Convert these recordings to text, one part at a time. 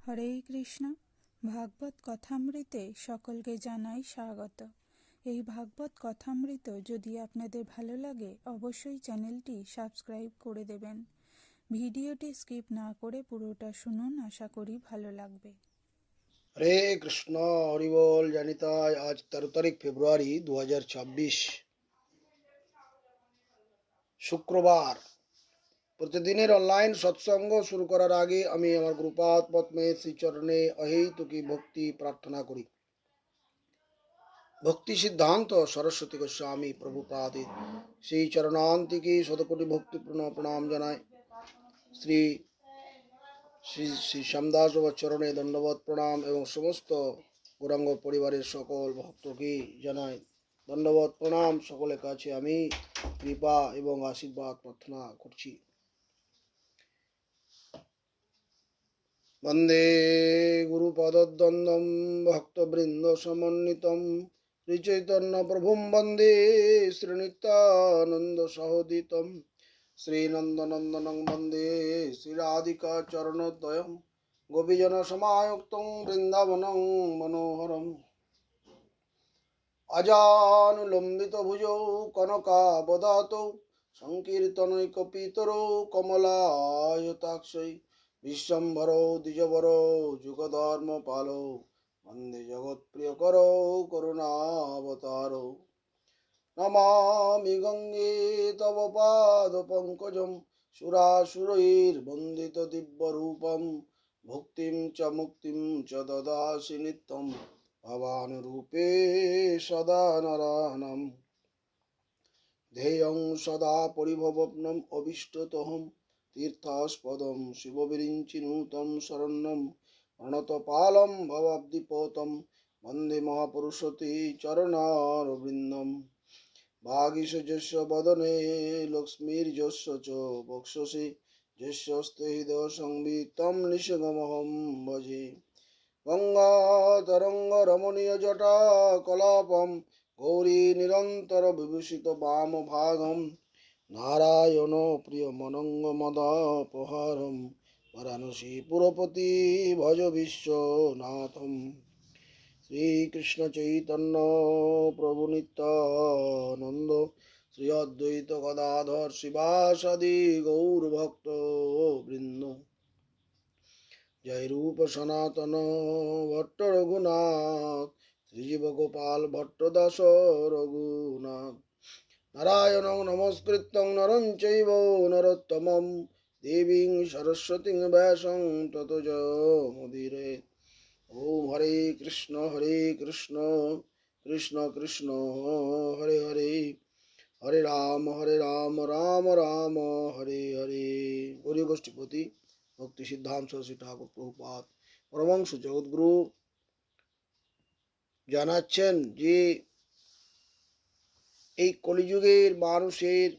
হরে কৃষ্ণ। ভাগবত কথামৃতে সকলকে জানাই স্বাগত। এই ভাগবত কথামৃত যদি আপনাদের ভালো লাগে অবশ্যই চ্যানেলটি সাবস্ক্রাইব করে দেবেন। ভিডিওটি স্কিপ না করে পুরোটা শুনুন, আশা করি ভালো লাগবে। হরে কৃষ্ণ, হরিবোল। জানিতাই আজ 13 ফেব্রুয়ারি 2026 শুক্রবার। প্রতিদিনের অনলাইন সৎসঙ্গ শুরু করার আগে আমি আমার গুরুপাদ পদ্মে শ্রীচরণে অহেতুকি ভক্তি প্রার্থনা করি। ভক্তি সিদ্ধান্ত সরস্বতী গোস্বামী প্রভুপাদের সেই চরণান্তিকে শতকোটি ভক্তিপূর্ণ প্রণাম জানায়। শ্রী শ্রী শ্রী শ্যামদাস বাবার চরণে দণ্ডবত প্রণাম এবং সমস্ত গৌরাঙ্গ পরিবারের সকল ভক্তকে জানাই দণ্ডবত প্রণাম। সকলের কাছে আমি কৃপা এবং আশীর্বাদ প্রার্থনা করছি। বন্দে গুরুপদদ্বন্দ্বম ভক্তবৃন্দ সমন্বিতম শ্রীচৈতন্য প্রভুম বন্দে শ্রীনিত্যানন্দ সহোদিতম শ্রীনন্দনন্দনং বন্দে শ্রীরাধিকা চরণোদ্বয়ম গোপীজন সমায়ুক্তং বৃন্দাবনং মনোহরম। অজানুলম্বিত ভুজৌ কনকাবদাতৌ সংকীর্তনৈকপিতরৌ কমলায়তাক্ষৈ বিশ্বম্ভরৌ দ্বিজবরৌ যুগধর্মপালৌ বন্দে জগৎপ্রিয়করৌ করুণাবতারৌ। নমামি গঙ্গে তব পাদ পঙ্কজম সুরাসুরৈর্বন্দিত দিব্যরূপম ভক্তিম চ মুক্তিম চ দদাসি নিত্যম ভবানুরূপে সদা নরাণাম। ধ্যেয়ং সদা পরিভবগ্নম অভীষ্টতোহম তীর্থাস্পদম শিববিরিঞ্চিনুতম শরণ্যম প্রণতপালম ভবাব্দিপোতম বন্দে মহাপুরুষতে চরণারবিন্দম। ভাগীশযস্য বদনে লক্ষ্মীর্যস্য চ বক্ষসি যস্যস্তে হৃদয় সংবিত্তম নিঃসঙ্গমহং ভজে। গঙ্গাতরঙ্গ রমণীয় জটা কলাপম গৌরী নিরন্তর বিভূষিত বাম ভাগম নারায়ণ প্রিয় মনঙ্গ মদাপহারম বারাণসী পুরপতি ভজ বিশ্বনাথম। শ্রীকৃষ্ণ চৈতন্য প্রভু নিত্যানন্দ শ্রী অদ্বৈত গদাধর শিবাসাদি গৌর ভক্ত বৃন্দ। জয় রূপ সনাতন ভট্ট রঘুনাথ শ্রীজীব গোপাল ভট্ট দাস রঘুনাথ। নারায়ণং নমস্কৃত্যং নরং চৈব নরোত্তমং দেবীং সরস্বতীং ব্যাসং ততো জয়মুদীরয়েৎ। ওম হরে কৃষ্ণ কৃষ্ণ কৃষ্ণ হরে হরে, হরে রাম রাম রাম হরে হরে। গৌরী গোষ্ঠীপতি ভক্তি সিদ্ধান্ত সরস্বতী ঠাকুর প্রভুপাদ পরমহংস জগৎগুরু জানাচ্ছেন যে এই কলিযুগের মানুষের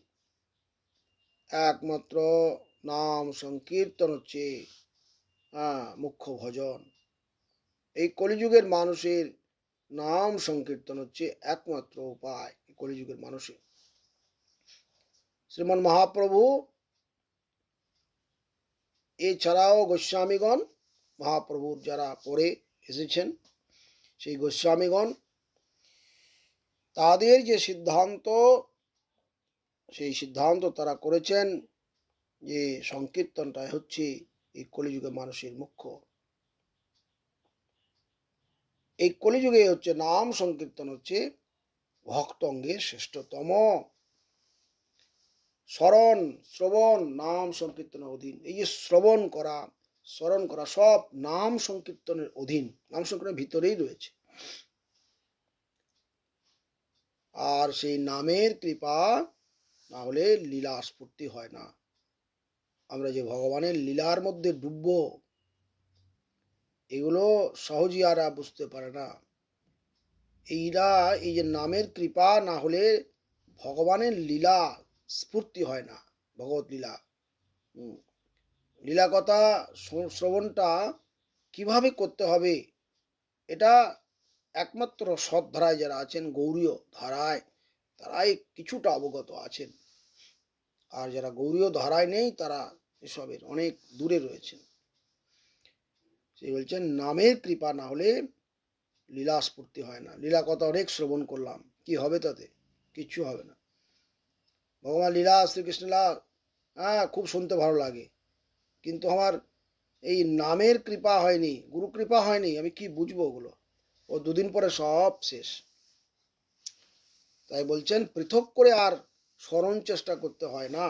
একমাত্র নাম সংকীর্তন হচ্ছে মুখ্য ভজন। এই কলিযুগের মানুষের নাম সংকীর্তন হচ্ছে একমাত্র উপায়। কলিযুগের মানুষের শ্রীমান মহাপ্রভু এছাড়াও গোস্বামীগণ, মহাপ্রভুর যারা পরে এসেছেন সেই গোস্বামীগণ, তাদের যে সিদ্ধান্ত, সেই সিদ্ধান্ত তারা করেছেন যে সংকীর্তনটাই হচ্ছে এই কলিযুগের মানুষের মুখ্য। এই কলিযুগে হচ্ছে নাম সংকীর্তন হচ্ছে ভক্ত অঙ্গের শ্রেষ্ঠতম। স্মরণ শ্রবণ নাম সংকীর্তনের অধীন। এই যে শ্রবণ করা স্মরণ করা সব নাম সংকীর্তনের অধীন, নাম সংকীর্তনের ভিতরেই রয়েছে। আর সেই নামের কৃপা না হলে লীলা স্ফূর্তি হয় না। আমরা যে ভগবানের লীলার মধ্যে ডুববো, এগুলো সহজেই আর বুঝতে পারে না। এই যে নামের কৃপা না হলে ভগবানের লীলা স্ফূর্তি হয় না। ভগবত লীলা লীলা কথা শ্রবণটা কিভাবে করতে হবে, এটা একমাত্র সৎ ধারায় যারা আছেন, গৌরীয় ধারায়, তারাই কিছুটা অবগত আছেন। আর যারা গৌরীয় ধারায় নেই তারা এসবের অনেক দূরে রয়েছেন। সে বলছেন নামের কৃপা না হলে লীলা স্ফূর্তি হয় না। লীলা কথা অনেক শ্রবণ করলাম, কি হবে তাতে? কিচ্ছু হবে না। ভগবান লীলা, শ্রীকৃষ্ণ লীলা, হ্যাঁ খুব শুনতে ভালো লাগে, কিন্তু আমার এই নামের কৃপা হয়নি, গুরু কৃপা হয়নি, আমি কি বুঝবো ওগুলো? ও দুদিন পরে সব শেষ। তাই বলছেন পৃথক করে আর স্মরণ চেষ্টা করতে হয় না,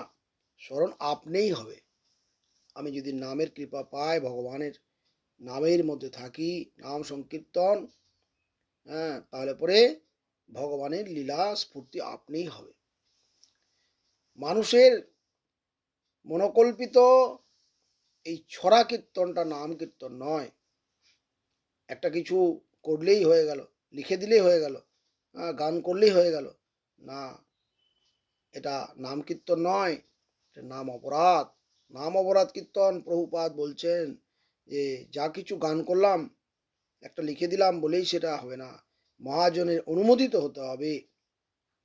স্মরণ আপনিই হবে। আমি যদি নামের কৃপা পাই, ভগবানের নামের মধ্যে থাকি, নাম সংকীর্তন, হ্যাঁ, তাহলে পরে ভগবানের লীলা স্ফূর্তি আপনিই হবে। মানুষের মনোকল্পিত এই ছড়া কীর্তনটা নাম কীর্তন নয়। একটা কিছু করলেই হয়ে গেল, লিখে দিলেই হয়ে গেল, গান করলেই হয়ে গেল, না, এটা নাম কীর্তন নয়, এটা নাম অপরাধ। নাম অপরাধ কীর্তন। প্রভুপাদ বলছেন যে যা কিছু গান করলাম, একটা লিখে দিলাম বলেই সেটা হবে না, মহাজনের অনুমোদিত হতে হবে।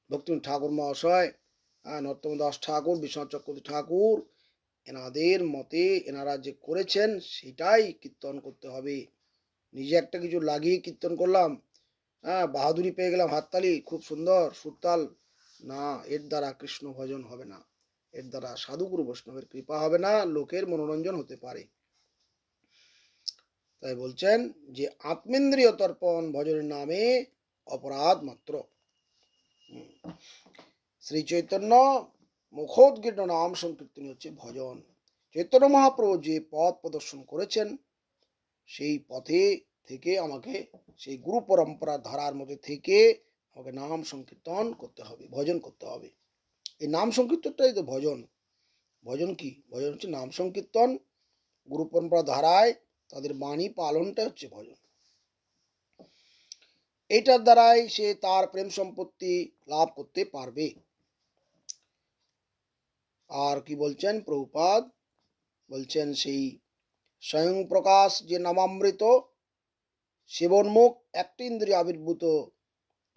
ভক্তিনাথ ঠাকুর মহাশয়, নরোত্তম দাস ঠাকুর, বিশ্বনাথ চক্রবর্তী ঠাকুর, এনাদের মতে এনারা যে করেছেন সেটাই কীর্তন করতে হবে। নিজে একটা কিছু লাগিয়ে কীর্তন করলাম, বাহাদুরি পেয়ে গেলাম, হাততালি, খুব সুন্দর সুরতাল, না, এর দ্বারা কৃষ্ণ ভজন হবে না, এর দ্বারা সাধুগুরু বৈষ্ণবের কৃপা হবে না, লোকের মনোরঞ্জন হতে পারে। তাই বলছেন যে আত্মেন্দ্রিয় তর্পণ ভজনের নামে অপরাধ মাত্র। শ্রী চৈতন্য মুখোদ্গীর্ণ নাম সংকীর্তনই হচ্ছে ভজন। চৈতন্য মহাপ্রভু যে পথ প্রদর্শন করেছেন, সেই পথে থেকে আমাকে, সেই গুরু পরম্পরার ধারার মধ্যে থেকে আমাকে নাম সংকীর্তন করতে হবে, ভজন করতে হবে। এই নাম সংকীর্তনটাই তো ভজন। ভজন কি? ভজন হচ্ছে নাম সংকীর্তন, গুরু পরম্পরা ধারায় তাদের বাণী পালনটা হচ্ছে ভজন। এইটার দ্বারাই সে তার প্রেম সম্পত্তি লাভ করতে পারবে। আর কি বলছেন প্রভুপাদ? বলছেন সেই স্বয়ং প্রকাশ যে নামামৃত সেবনমুখ একটি ইন্দ্রিয় আবির্ভূত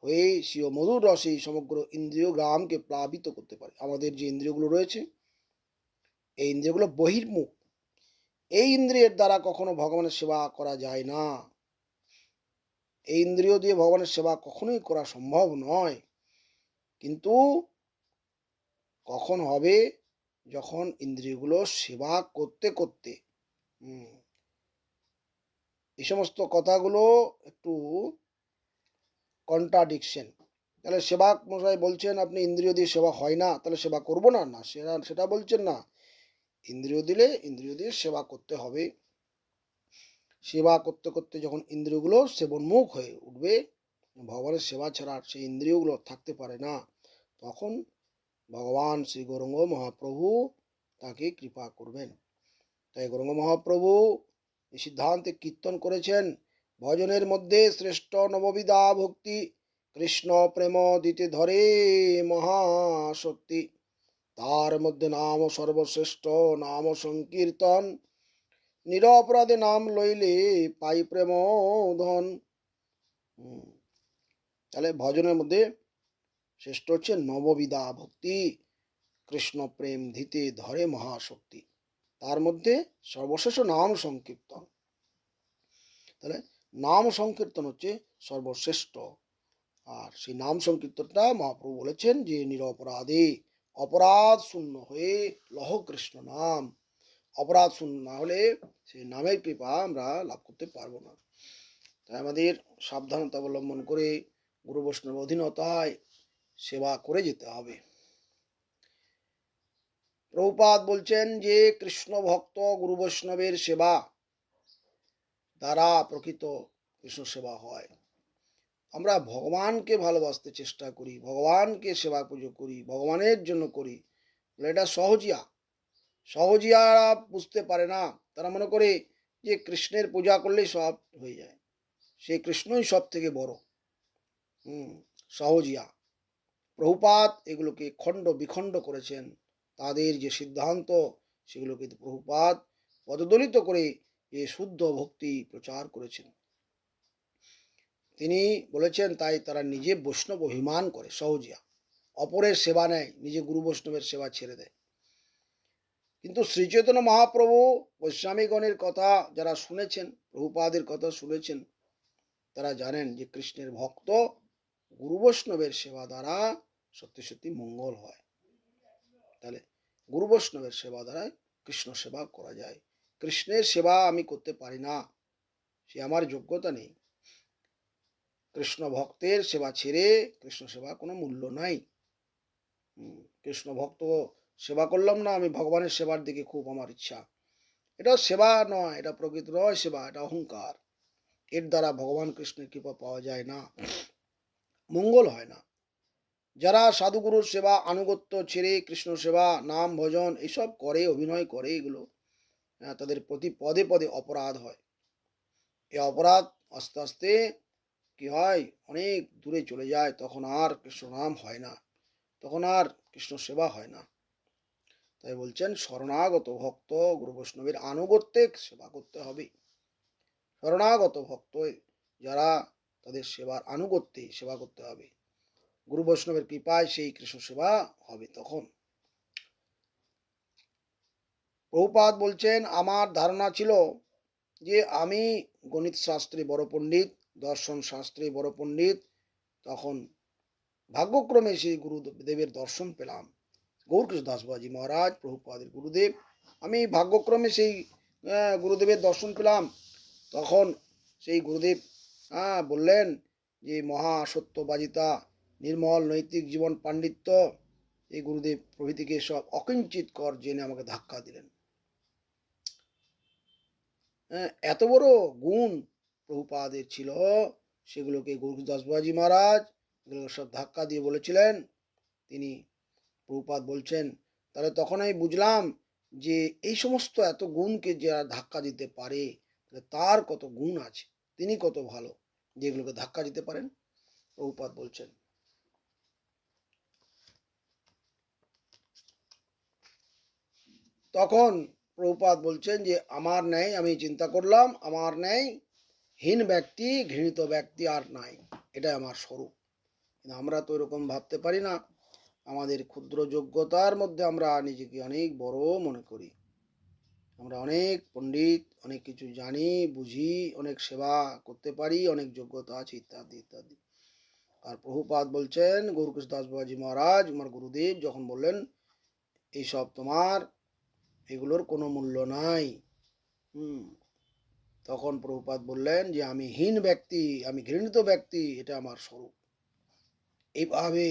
হয়ে স্বীয় মধুর রসে সমগ্র ইন্দ্রিয় গ্রামকে প্লাবিত করতে পারে। আমাদের যে ইন্দ্রিয়গুলো রয়েছে, এই ইন্দ্রিয়গুলো বহির্মুখ। এই ইন্দ্রিয়ের দ্বারা কখনো ভগবানের সেবা করা যায় না। এই ইন্দ্রিয় দিয়ে ভগবানের সেবা কখনোই করা সম্ভব নয়। কিন্তু কখন হবে? যখন ইন্দ্রিয়গুলো সেবা করতে করতে, এই সমস্ত কথাগুলো একটু কন্ট্রাডিকশন। তাহলে সেবক মশাই বলছেন আপনি ইন্দ্রিয় দিয়ে সেবা হয় না, তাহলে সেবা করবো না? না, সেটা বলছেন না। ইন্দ্রিয় দিলে ইন্দ্রিয় দিয়ে সেবা করতে হবে। সেবা করতে করতে যখন ইন্দ্রিয়গুলো সেবনমুখ হয়ে উঠবে, ভগবানের সেবা ছাড়া সেই ইন্দ্রিয়গুলো থাকতে পারে না, তখন ভগবান শ্রী গৌরাঙ্গ মহাপ্রভু তাকে কৃপা করবেন। তাই গৌরাঙ্গ মহাপ্রভু এই সিদ্ধান্তে কীর্তন করেছেন ভজনের মধ্যে শ্রেষ্ঠ নববিধা ভক্তি, কৃষ্ণ প্রেম দিতে ধরে মহাশক্তি, তার মধ্যে নাম সর্বশ্রেষ্ঠ, নাম সংকীর্তন, নিরপরাধে নাম লইলে পাই প্রেম ধন। তাহলে ভজনের মধ্যে শ্রেষ্ঠ হচ্ছে নববিধা ভক্তি, কৃষ্ণ প্রেম দিতে ধরে মহাশক্তি, তার মধ্যে সর্বশেষ নাম সংকীর্তন। তাহলে নাম সংকীর্তন হচ্ছে সর্বশ্রেষ্ঠ। আর সেই নাম সংকীর্তনটা মহাপ্রভু বলেছেন যে নিরপরাধে, অপরাধ শূন্য হয়ে লহ কৃষ্ণ নাম। অপরাধ শূন্য না হলে সেই নামের কৃপা আমরা লাভ করতে পারবো না। তাই আমাদের সাবধানতা অবলম্বন করে গুরু বৈষ্ণব অধীনতায় সেবা করে যেতে হবে। প্রভুপাদ বলছেন যে কৃষ্ণ ভক্ত গুরু বৈষ্ণবের সেবা দ্বারা প্রকৃত কৃষ্ণ সেবা হয়। আমরা ভগবানকে ভালোবাসতে চেষ্টা করি, ভগবানকে সেবা পুজো করি, ভগবানের জন্য করি, এটা সহজিয়া। সহজিয়ারা বুঝতে পারে না, তারা মনে করে যে কৃষ্ণের পূজা করলেই সব হয়ে যায়, সেই কৃষ্ণই সব থেকে বড়। সহজিয়া। প্রভুপাদ এগুলোকে খণ্ড বিখণ্ড করেছেন। তাদের যে সিদ্ধান্ত সেগুলোকে প্রভুপাদ পদদলিত করে যে শুদ্ধ ভক্তি প্রচার করেছেন। তিনি বলেছেন তাই তারা নিজে বৈষ্ণব অভিমান করে, সহজিয়া, অপরের সেবা নেয়, নিজে গুরু বৈষ্ণবের সেবা ছেড়ে দেয়। কিন্তু শ্রীচৈতন্য মহাপ্রভু গোস্বামীগণের কথা যারা শুনেছেন, প্রভুপাদের কথা শুনেছেন, তারা জানেন যে কৃষ্ণের ভক্ত গুরু বৈষ্ণবের সেবা দ্বারা সত্যি সত্যি মঙ্গল হয়। তাহলে গুরু বৈষ্ণবের সেবা দ্বারা কৃষ্ণ সেবা করা যায়। কৃষ্ণের সেবা আমি করতে পারি না, সে আমার যোগ্যতা নেই। কৃষ্ণ ভক্তের সেবা ছেড়ে কৃষ্ণ সেবা কোনো মূল্য নাই। কৃষ্ণ ভক্ত সেবা করলাম না, আমি ভগবানের সেবার দিকে খুব আমার ইচ্ছা, এটা সেবা নয়, এটা প্রকৃত নয় সেবা, এটা অহংকার। এর দ্বারা ভগবান কৃষ্ণের কৃপা পাওয়া যায় না, মঙ্গল হয় না। যারা সাধুগুরুর সেবা আনুগত্য ছেড়ে কৃষ্ণ সেবা নাম ভজন এসব করে, অভিনয় করে, এগুলো তাদের প্রতি পদে পদে অপরাধ হয়। এই অপরাধ আস্তে আস্তে কি হয়, অনেক দূরে চলে যায়, তখন আর কৃষ্ণ নাম হয় না, তখন আর কৃষ্ণ সেবা হয় না। তাই বলছেন শরণাগত ভক্ত গুরু বৈষ্ণবের আনুগত্যে সেবা করতে হবে। শরণাগত ভক্ত যারা, তাদের সেবার আনুগত্যে সেবা করতে হবে। গুরু বৈষ্ণবের কৃপায় সেই কৃষ্ণ সেবা হবে। তখন প্রভুপাদ বলছেন, আমার ধারণা ছিল যে আমি গণিত শাস্ত্রে বড় পণ্ডিত, দর্শন শাস্ত্রে বড় পণ্ডিত। তখন ভাগ্যক্রমে সেই গুরুদেবের দর্শন পেলাম, গৌরকৃষ্ণ দাসবাবাজি মহারাজ প্রভুপাদের গুরুদেব। আমি ভাগ্যক্রমে সেই গুরুদেবের দর্শন পেলাম। তখন সেই গুরুদেব বললেন যে মহা সত্যবাজিতা, নির্মল নৈতিক জীবন পাণ্ডিত্য, এই গুরুদেব প্রভৃতিকে সব অকিঞ্চিত কর জেনে আমাকে ধাক্কা দিলেন। এত বড় গুণ প্রভুপাদের ছিল, সেগুলোকে গৌরকৃষ্ণ দাসবাবাজি মহারাজ এগুলো সব ধাক্কা দিয়ে বলেছিলেন। তিনি প্রভুপাদ বলছেন, তাহলে তখন আমি বুঝলাম যে এই সমস্ত এত গুণকে যারা ধাক্কা দিতে পারে, তার কত গুণ আছে, তিনি কত ভালো, যেগুলোকে ধাক্কা দিতে পারেন। প্রভুপাদ বলছেন, তখন প্রভুপাদ বলছেন যে আমার ন্যায়, আমি চিন্তা করলাম, আমার ন্যায় হীন ব্যক্তি, ঘৃণিত ব্যক্তি আর নাই, এটাই আমার স্বরূপ। কিন্তু আমরা তো এরকম ভাবতে পারি না। আমাদের ক্ষুদ্র যোগ্যতার মধ্যে আমরা নিজেকে অনেক বড় মনে করি। আমরা অনেক পণ্ডিত, অনেক কিছু জানি, বুঝি, অনেক সেবা করতে পারি, অনেক যোগ্যতা আছে, ইত্যাদি ইত্যাদি। আর প্রভুপাদ বলছেন, গৌরকৃষ্ণ দাসবাবাজি মহারাজ আমার গুরুদেব যখন বললেন এইসব তোমার, এগুলোর কোনো মূল্য নাই, তখন প্রভুপাদ বললেন যে আমি হীন ব্যক্তি, আমি ঘৃণিত ব্যক্তি, এটা আমার স্বরূপ। এইভাবে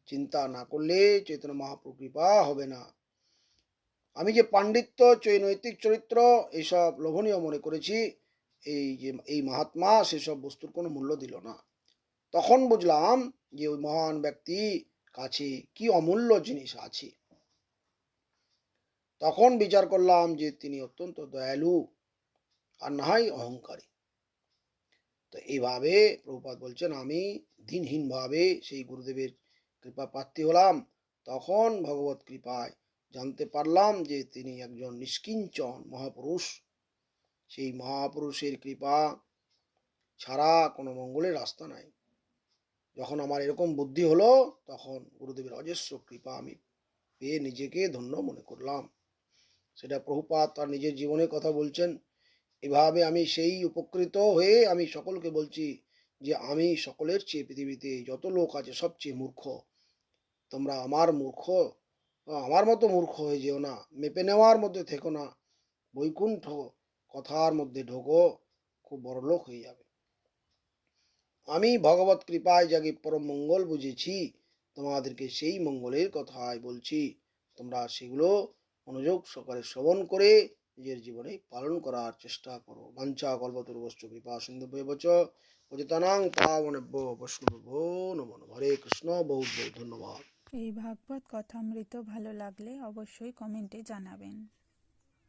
চিন্তা না করলে চৈতন্য মহাপ্রভু কৃপা হবে না। আমি যে পাণ্ডিত্য, নৈতিক চরিত্র এইসব লোভনীয় মনে করেছি, এই মহাত্মা সেসব বস্তুর কোনো মূল্য দিল না। তখন বুঝলাম যে ওই মহান ব্যক্তি কাছে কি অমূল্য জিনিস আছে। তখন বিচার করলাম যে তিনি অত্যন্ত দয়ালু, আর না হয় অহংকারী। তো এইভাবে প্রভুপাদ বলছেন আমি দিনহীনভাবে সেই গুরুদেবের কৃপা প্রার্থী হলাম। তখন ভগবত কৃপায় জানতে পারলাম যে তিনি একজন নিষ্কিঞ্চন মহাপুরুষ। সেই মহাপুরুষের কৃপা ছাড়া কোনো মঙ্গলের রাস্তা নাই। যখন আমার এরকম বুদ্ধি হলো, তখন গুরুদেবের অজস্র কৃপা আমি পেয়ে নিজেকে ধন্য মনে করলাম। সেটা প্রভুপাদ তার নিজের জীবনের কথা বলছেন। এভাবে আমি সেই উপকৃত হয়ে আমি সকলকে বলছি যে আমি সকলের চেয়ে পৃথিবীতে যত লোক আছে সবচেয়ে মূর্খ। তোমরা আমার মতো মূর্খ হয়ে যেও না, মেপে নেওয়ার মধ্যে থেকো না, বৈকুণ্ঠ কথার মধ্যে ঢোকো, খুব বড় লোক হয়ে যাবে। আমি ভগবত কৃপায় যাকে পরম মঙ্গল বুঝেছি, তোমাদেরকে সেই মঙ্গলের কথাই বলছি। তোমরা সেগুলো মনোযোগ সহকারে শ্রবণ করে নিজের জীবনে পালন করার চেষ্টা করো। বাঞ্ছা কল্পতরুশ্চ কৃপা সিন্ধুভ্যেব চ পতিতানাং পাবনেভ্যো বৈষ্ণবেভ্যো নমো নমঃ। হরে কৃষ্ণ, বহুত বহুত ধন্যবাদ। এই ভাগবত কথামৃত ভালো লাগলে অবশ্যই কমেন্টে জানাবেন।